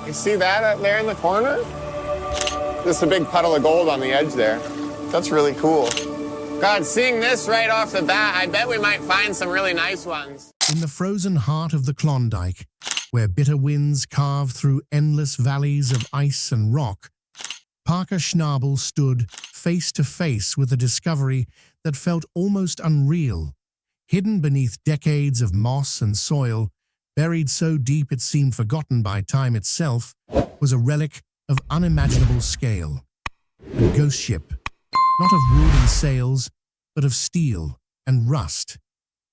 You see that up there in the corner? Just a big puddle of gold on the edge there. That's really cool. God, seeing this right off the bat, I bet we might find some really nice ones. In the frozen heart of the Klondike, where bitter winds carve through endless valleys of ice and rock, Parker Schnabel stood face to face with a discovery that felt almost unreal. Hidden beneath decades of moss and soil, buried so deep it seemed forgotten by time itself, was a relic of unimaginable scale. A ghost ship, not of wood and sails, but of steel and rust.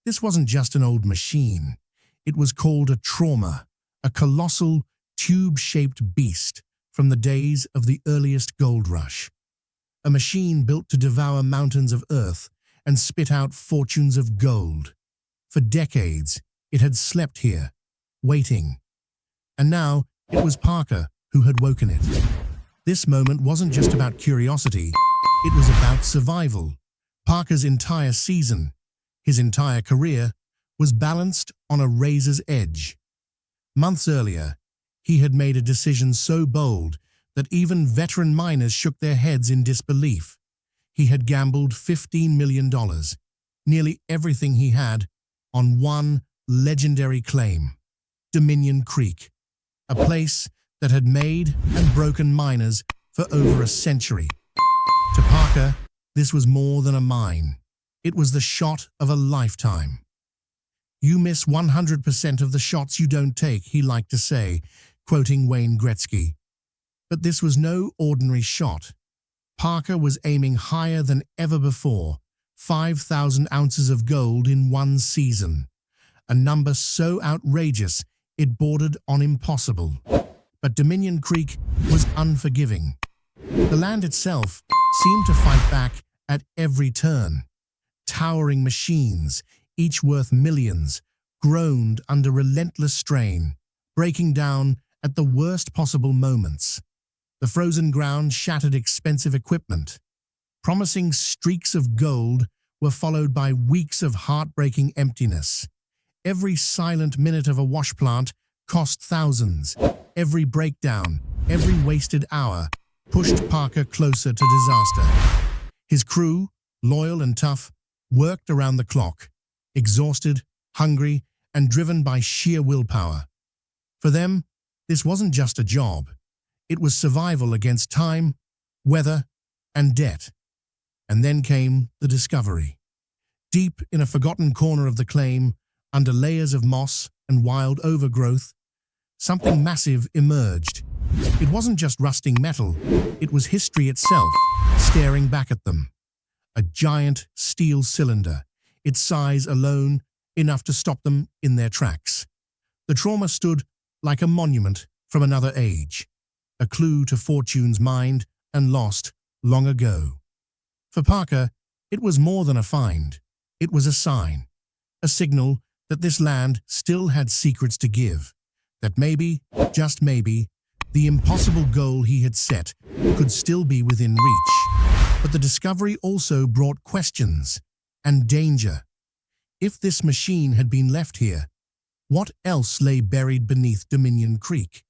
This wasn't just an old machine. It was called a trauma, a colossal, tube-shaped beast from the days of the earliest gold rush. A machine built to devour mountains of earth and spit out fortunes of gold. For decades, it had slept here, waiting. And now, it was Parker who had woken it. This moment wasn't just about curiosity, it was about survival. Parker's entire season, his entire career, was balanced on a razor's edge. Months earlier, he had made a decision so bold that even veteran miners shook their heads in disbelief. He had gambled $15 million, nearly everything he had, on one legendary claim: Dominion Creek, a place that had made and broken miners for over a century. To Parker, this was more than a mine. It was the shot of a lifetime. "You miss 100% of the shots you don't take," he liked to say, quoting Wayne Gretzky. But this was no ordinary shot. Parker was aiming higher than ever before, 5,000 ounces of gold in one season, a number so outrageous it bordered on impossible. But Dominion Creek was unforgiving. The land itself seemed to fight back at every turn. Towering machines, each worth millions, groaned under relentless strain, breaking down at the worst possible moments. The frozen ground shattered expensive equipment. Promising streaks of gold were followed by weeks of heartbreaking emptiness. Every silent minute of a wash plant cost thousands. Every breakdown, every wasted hour, pushed Parker closer to disaster. His crew, loyal and tough, worked around the clock, exhausted, hungry, and driven by sheer willpower. For them, this wasn't just a job. It was survival against time, weather, and debt. And then came the discovery. Deep in a forgotten corner of the claim, under layers of moss and wild overgrowth, something massive emerged. It wasn't just rusting metal, it was history itself, staring back at them. A giant steel cylinder, its size alone enough to stop them in their tracks. The trauma stood like a monument from another age, a clue to fortunes mined and lost long ago. For Parker, it was more than a find. It was a sign, a signal that this land still had secrets to give, that maybe, just maybe, the impossible goal he had set could still be within reach. But the discovery also brought questions and danger. If this machine had been left here, what else lay buried beneath Dominion Creek?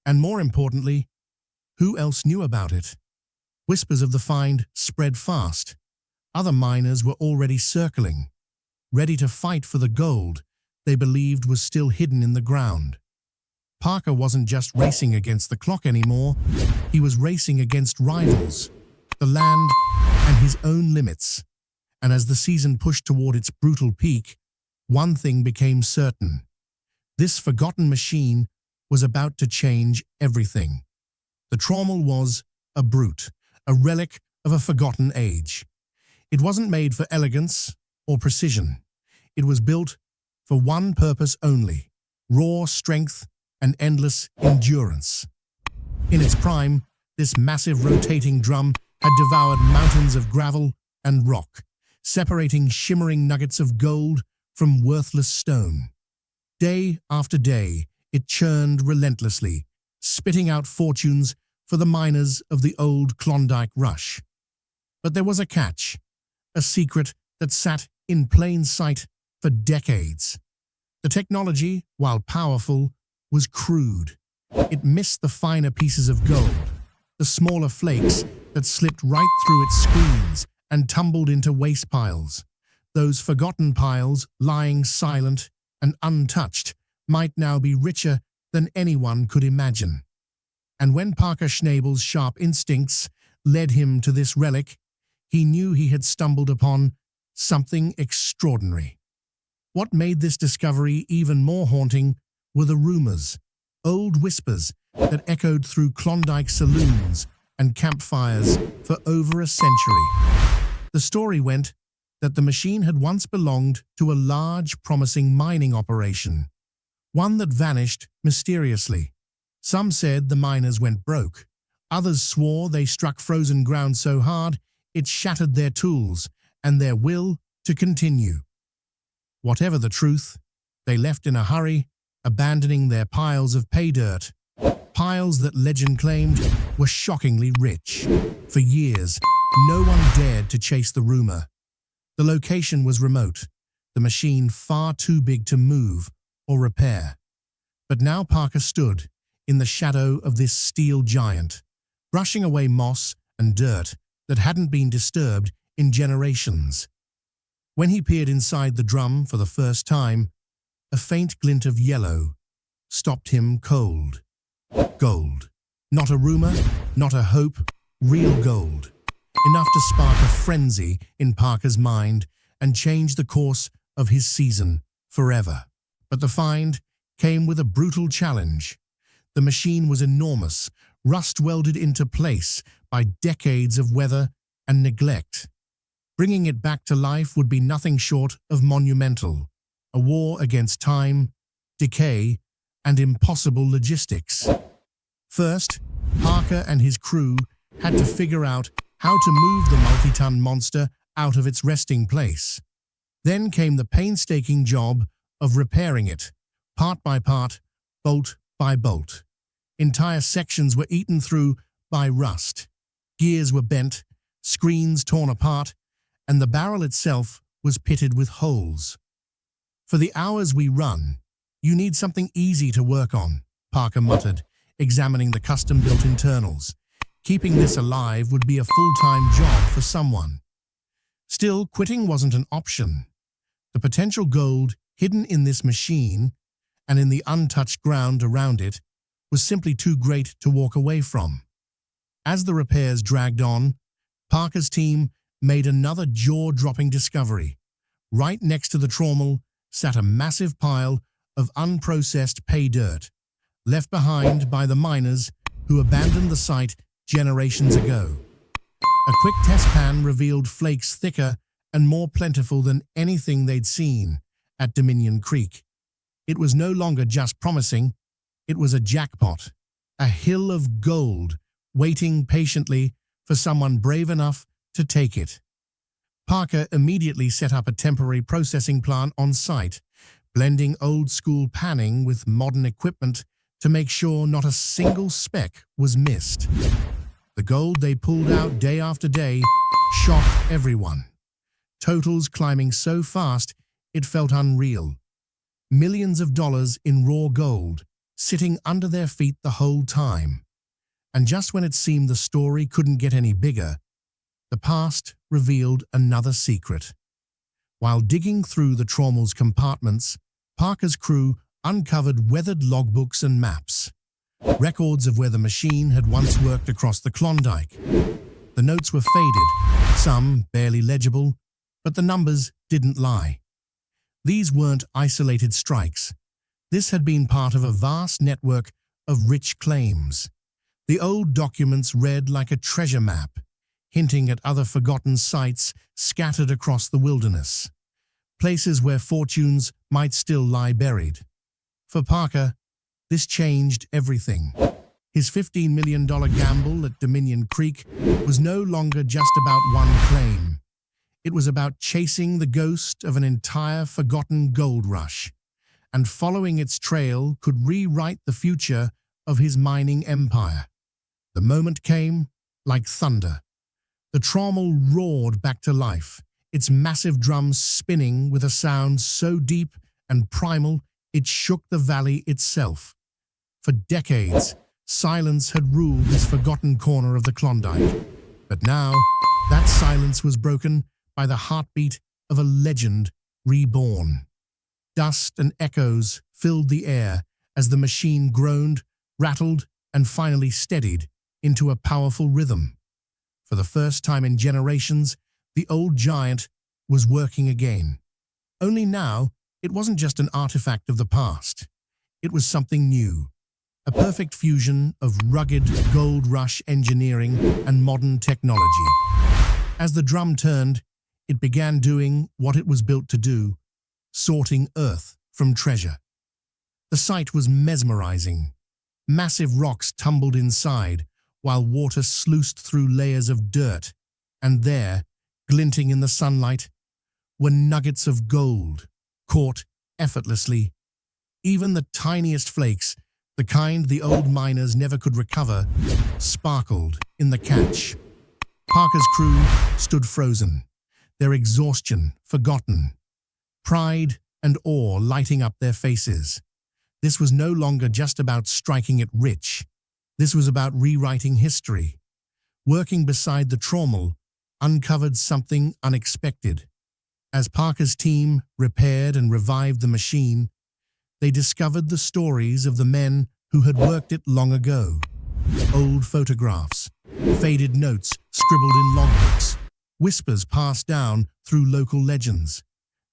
And more importantly, who else knew about it? Whispers of the find spread fast. Other miners were already circling, ready to fight for the gold they believed was still hidden in the ground. Parker wasn't just racing against the clock anymore, he was racing against rivals, the land, and his own limits. And as the season pushed toward its brutal peak, one thing became certain. This forgotten machine was about to change everything. The trommel was a brute, a relic of a forgotten age. It wasn't made for elegance or precision. It was built for one purpose only: raw strength and endless endurance. In its prime, this massive rotating drum had devoured mountains of gravel and rock, separating shimmering nuggets of gold from worthless stone. Day after day, it churned relentlessly, spitting out fortunes for the miners of the old Klondike rush. But there was a catch, a secret that sat in plain sight for decades. The technology, while powerful, was crude. It missed the finer pieces of gold, the smaller flakes that slipped right through its screens and tumbled into waste piles. Those forgotten piles, lying silent and untouched, might now be richer than anyone could imagine. And when Parker Schnabel's sharp instincts led him to this relic, he knew he had stumbled upon something extraordinary. What made this discovery even more haunting were the rumors, old whispers that echoed through Klondike saloons and campfires for over a century. The story went that the machine had once belonged to a large, promising mining operation, one that vanished mysteriously. Some said the miners went broke. Others swore they struck frozen ground so hard it shattered their tools and their will to continue. Whatever the truth, they left in a hurry, abandoning their piles of pay dirt, piles that legend claimed were shockingly rich. For years, no one dared to chase the rumor. The location was remote, the machine far too big to move or repair. But now Parker stood in the shadow of this steel giant, brushing away moss and dirt that hadn't been disturbed in generations. When he peered inside the drum for the first time, a faint glint of yellow stopped him cold. Gold. Not a rumor, not a hope, real gold. Enough to spark a frenzy in Parker's mind and change the course of his season forever. But the find came with a brutal challenge. The machine was enormous, rust-welded into place by decades of weather and neglect. Bringing it back to life would be nothing short of monumental, a war against time, decay, and impossible logistics. First, Parker and his crew had to figure out how to move the multi-ton monster out of its resting place. Then came the painstaking job of repairing it, part by part, bolt by bolt. Entire sections were eaten through by rust. Gears were bent, screens torn apart, and the barrel itself was pitted with holes. For the hours we run, you need something easy to work on, Parker muttered, examining the custom-built internals. Keeping this alive would be a full-time job for someone. Still, quitting wasn't an option. The potential gold hidden in this machine and in the untouched ground around it was simply too great to walk away from. As the repairs dragged on, Parker's team made another jaw-dropping discovery. Right next to the trommel sat a massive pile of unprocessed pay dirt, left behind by the miners who abandoned the site generations ago. A quick test pan revealed flakes thicker and more plentiful than anything they'd seen at Dominion Creek. It was no longer just promising, it was a jackpot, a hill of gold waiting patiently for someone brave enough to take it. Parker immediately set up a temporary processing plant on site, blending old-school panning with modern equipment to make sure not a single speck was missed. The gold they pulled out day after day shocked everyone. Totals climbing so fast it felt unreal. Millions of dollars in raw gold sitting under their feet the whole time. And just when it seemed the story couldn't get any bigger, the past revealed another secret. While digging through the trommel's compartments, Parker's crew uncovered weathered logbooks and maps, records of where the machine had once worked across the Klondike. The notes were faded, some barely legible, but the numbers didn't lie. These weren't isolated strikes. This had been part of a vast network of rich claims. The old documents read like a treasure map, hinting at other forgotten sites scattered across the wilderness, places where fortunes might still lie buried. For Parker, this changed everything. His $15 million gamble at Dominion Creek was no longer just about one claim. It was about chasing the ghost of an entire forgotten gold rush, and following its trail could rewrite the future of his mining empire. The moment came like thunder. The trommel roared back to life, its massive drums spinning with a sound so deep and primal it shook the valley itself. For decades, silence had ruled this forgotten corner of the Klondike. But now, that silence was broken by the heartbeat of a legend reborn. Dust and echoes filled the air as the machine groaned, rattled, and finally steadied into a powerful rhythm. For the first time in generations, the old giant was working again. Only now, it wasn't just an artifact of the past. It was something new, a perfect fusion of rugged gold rush engineering and modern technology. As the drum turned, it began doing what it was built to do, sorting earth from treasure. The sight was mesmerizing. Massive rocks tumbled inside, while water sluiced through layers of dirt, and there, glinting in the sunlight, were nuggets of gold, caught effortlessly. Even the tiniest flakes, the kind the old miners never could recover, sparkled in the catch. Parker's crew stood frozen, their exhaustion forgotten, pride and awe lighting up their faces. This was no longer just about striking it rich. This was about rewriting history. Working beside the trommel uncovered something unexpected. As Parker's team repaired and revived the machine, they discovered the stories of the men who had worked it long ago. Old photographs, faded notes scribbled in logbooks, whispers passed down through local legends.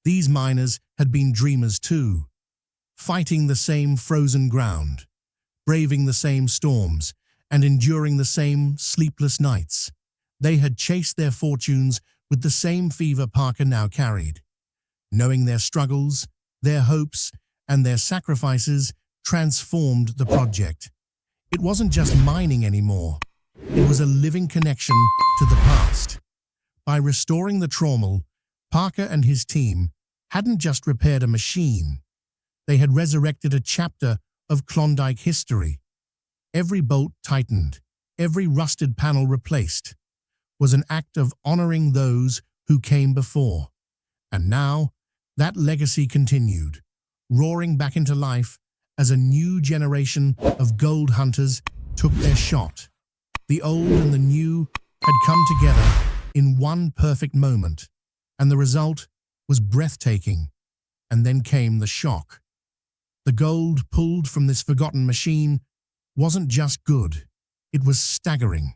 These miners had been dreamers too, fighting the same frozen ground, braving the same storms, and enduring the same sleepless nights. They had chased their fortunes with the same fever Parker now carried. Knowing their struggles, their hopes, and their sacrifices transformed the project. It wasn't just mining anymore. It was a living connection to the past. By restoring the trommel, Parker and his team hadn't just repaired a machine. They had resurrected a chapter of Klondike history. Every bolt tightened, every rusted panel replaced, was an act of honoring those who came before. And now, that legacy continued, roaring back into life as a new generation of gold hunters took their shot. The old and the new had come together in one perfect moment, and the result was breathtaking. And then came the shock. The gold pulled from this forgotten machine wasn't just good, it was staggering.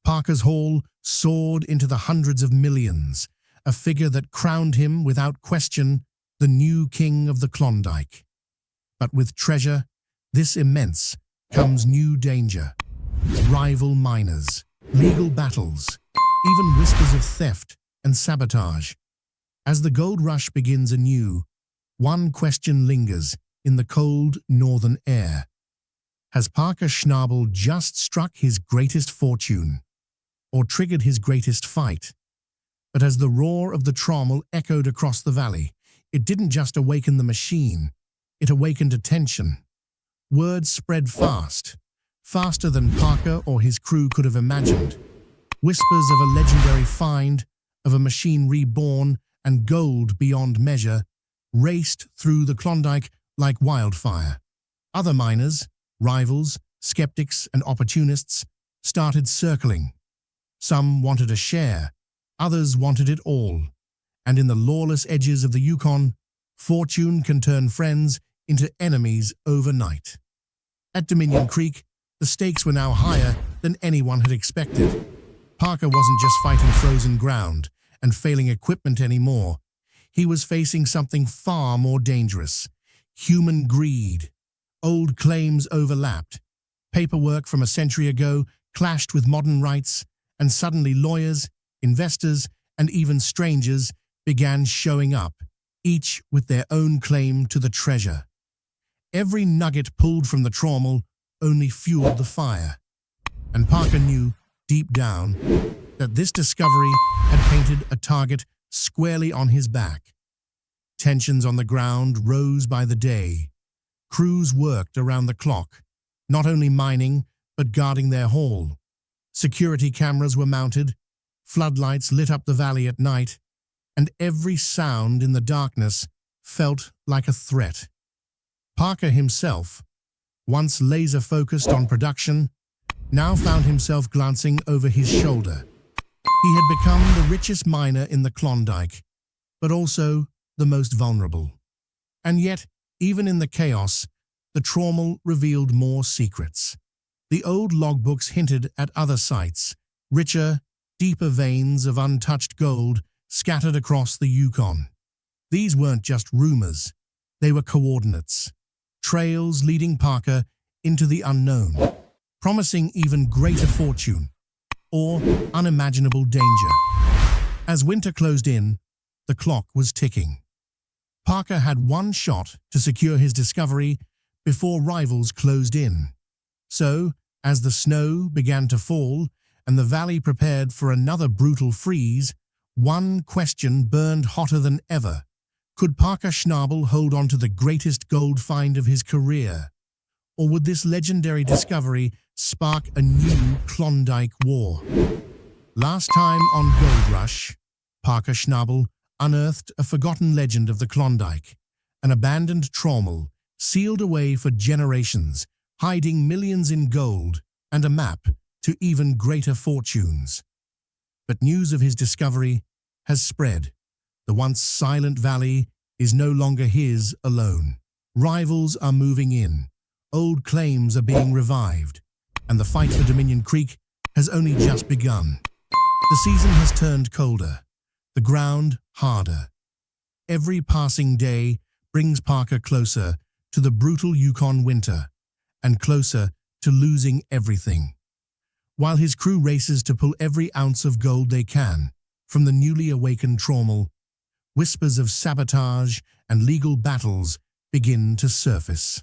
Parker's haul soared into the hundreds of millions, a figure that crowned him without question the new king of the Klondike. But with treasure, this immense, comes new danger. Rival miners, legal battles, even whispers of theft and sabotage. As the gold rush begins anew, one question lingers in the cold northern air. Has Parker Schnabel just struck his greatest fortune, or triggered his greatest fight? But as the roar of the trommel echoed across the valley, it didn't just awaken the machine, it awakened attention. Word spread fast, faster than Parker or his crew could have imagined. Whispers of a legendary find, of a machine reborn and gold beyond measure, raced through the Klondike like wildfire. Other miners, rivals, skeptics, and opportunists started circling. Some wanted a share, others wanted it all. And in the lawless edges of the Yukon, fortune can turn friends into enemies overnight. At Dominion Creek, the stakes were now higher than anyone had expected. Parker wasn't just fighting frozen ground and failing equipment anymore. He was facing something far more dangerous: human greed. Old claims overlapped. Paperwork from a century ago clashed with modern rights, and suddenly lawyers, investors, and even strangers began showing up, each with their own claim to the treasure. Every nugget pulled from the trommel only fueled the fire, and Parker knew, deep down, that this discovery had painted a target squarely on his back. Tensions on the ground rose by the day. Crews worked around the clock, not only mining, but guarding their haul. Security cameras were mounted, floodlights lit up the valley at night, and every sound in the darkness felt like a threat. Parker himself once laser-focused on production, now found himself glancing over his shoulder. He had become the richest miner in the Klondike, but also the most vulnerable. And yet, even in the chaos, the trawl revealed more secrets. The old logbooks hinted at other sites, richer, deeper veins of untouched gold scattered across the Yukon. These weren't just rumors, they were coordinates, trails leading Parker into the unknown, promising even greater fortune or unimaginable danger. As winter closed in, the clock was ticking. Parker had one shot to secure his discovery before rivals closed in. So, as the snow began to fall and the valley prepared for another brutal freeze, one question burned hotter than ever. Could Parker Schnabel hold on to the greatest gold find of his career? Or would this legendary discovery spark a new Klondike war? Last time on Gold Rush, Parker Schnabel unearthed a forgotten legend of the Klondike, an abandoned trawl sealed away for generations, hiding millions in gold and a map to even greater fortunes. But news of his discovery has spread. The once silent valley is no longer his alone. Rivals are moving in, old claims are being revived, and the fight for Dominion Creek has only just begun. The season has turned colder, the ground harder. Every passing day brings Parker closer to the brutal Yukon winter, and closer to losing everything. While his crew races to pull every ounce of gold they can from the newly awakened trawl, whispers of sabotage and legal battles begin to surface.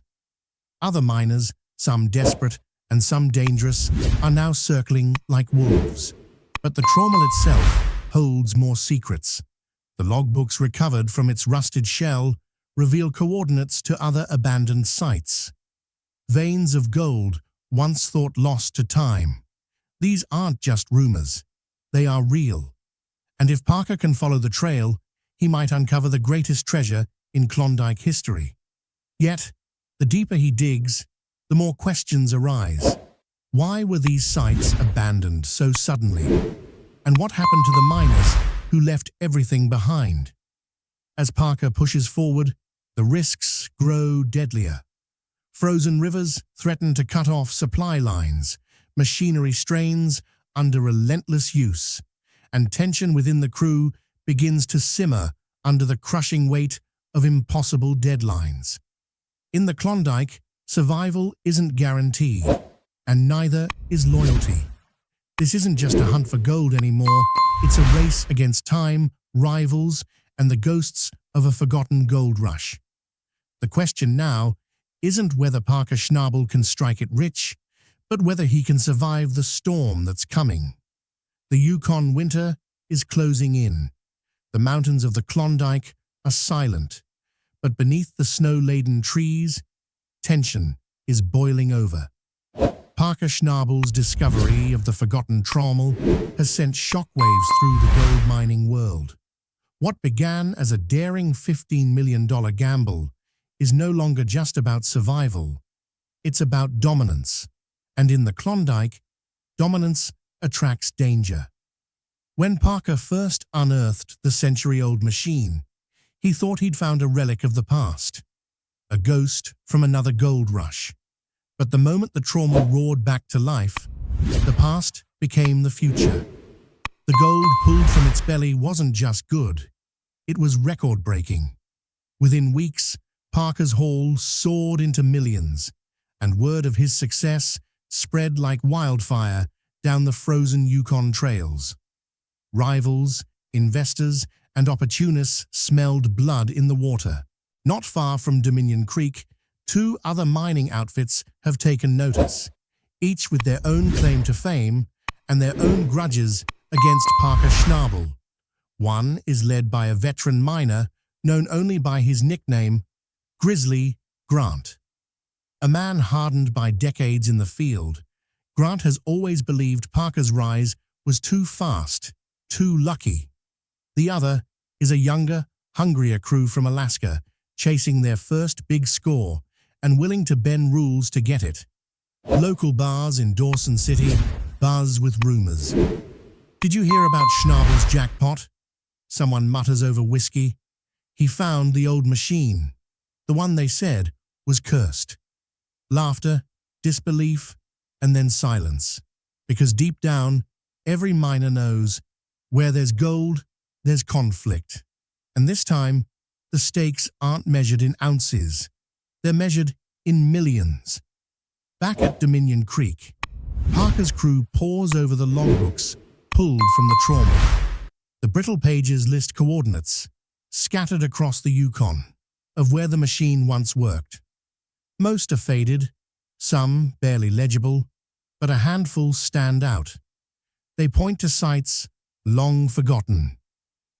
Other miners, some desperate and some dangerous, are now circling like wolves. But the trawl itself holds more secrets. The logbooks recovered from its rusted shell reveal coordinates to other abandoned sites. Veins of gold once thought lost to time. These aren't just rumors. They are real. And if Parker can follow the trail, he might uncover the greatest treasure in Klondike history. Yet, the deeper he digs, the more questions arise. Why were these sites abandoned so suddenly? And what happened to the miners who left everything behind? As Parker pushes forward, the risks grow deadlier. Frozen rivers threaten to cut off supply lines, machinery strains under relentless use, and tension within the crew begins to simmer under the crushing weight of impossible deadlines. In the Klondike, survival isn't guaranteed, and neither is loyalty. This isn't just a hunt for gold anymore, it's a race against time, rivals, and the ghosts of a forgotten gold rush. The question now isn't whether Parker Schnabel can strike it rich, but whether he can survive the storm that's coming. The Yukon winter is closing in. The mountains of the Klondike are silent, but beneath the snow-laden trees, tension is boiling over. Parker Schnabel's discovery of the forgotten trawl has sent shockwaves through the gold mining world. What began as a daring $15 million gamble is no longer just about survival. It's about dominance. And in the Klondike, dominance attracts danger. When Parker first unearthed the century-old machine, he thought he'd found a relic of the past, a ghost from another gold rush. But the moment the trawl roared back to life, the past became the future. The gold pulled from its belly wasn't just good, it was record-breaking. Within weeks, Parker's haul soared into millions, and word of his success spread like wildfire down the frozen Yukon trails. Rivals, investors, and opportunists smelled blood in the water. Not far from Dominion Creek, two other mining outfits have taken notice, each with their own claim to fame and their own grudges against Parker Schnabel. One is led by a veteran miner known only by his nickname, Grizzly Grant. A man hardened by decades in the field, Grant has always believed Parker's rise was too fast, too lucky. The other is a younger, hungrier crew from Alaska, chasing their first big score and willing to bend rules to get it. Local bars in Dawson City buzz with rumors. Did you hear about Schnabel's jackpot? Someone mutters over whiskey. He found the old machine. The one they said was cursed. Laughter, disbelief, and then silence. Because deep down, every miner knows where there's gold, there's conflict. And this time, the stakes aren't measured in ounces. They're measured in millions. Back at Dominion Creek, Parker's crew pores over the logbooks pulled from the trauma. The brittle pages list coordinates, scattered across the Yukon, of where the machine once worked. Most are faded, some barely legible, but a handful stand out. They point to sites long forgotten,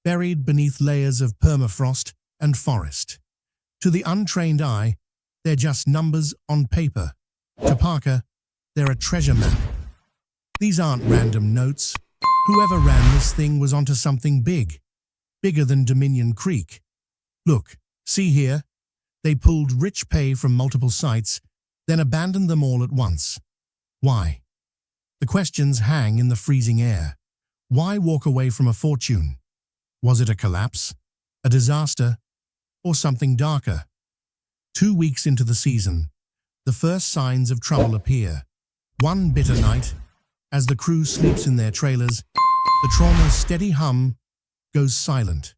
buried beneath layers of permafrost and forest. To the untrained eye, they're just numbers on paper. To Parker, they're a treasure map. These aren't random notes. Whoever ran this thing was onto something big, bigger than Dominion Creek. Look, see here? They pulled rich pay from multiple sites, then abandoned them all at once. Why? The questions hang in the freezing air. Why walk away from a fortune? Was it a collapse, a disaster, or something darker? 2 weeks into the season, the first signs of trouble appear. One bitter night, as the crew sleeps in their trailers, the trawler's steady hum goes silent.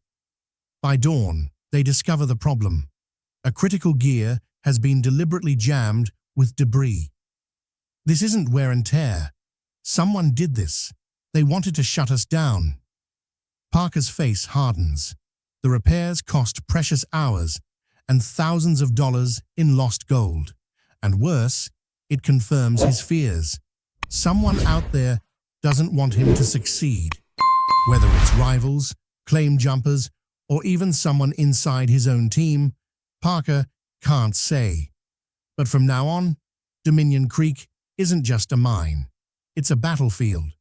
By dawn, they discover the problem. A critical gear has been deliberately jammed with debris. This isn't wear and tear. Someone did this. They wanted to shut us down. Parker's face hardens. The repairs cost precious hours and thousands of dollars in lost gold. And worse, it confirms his fears. Someone out there doesn't want him to succeed. Whether it's rivals, claim jumpers, or even someone inside his own team, Parker can't say. But from now on, Dominion Creek isn't just a mine. It's a battlefield.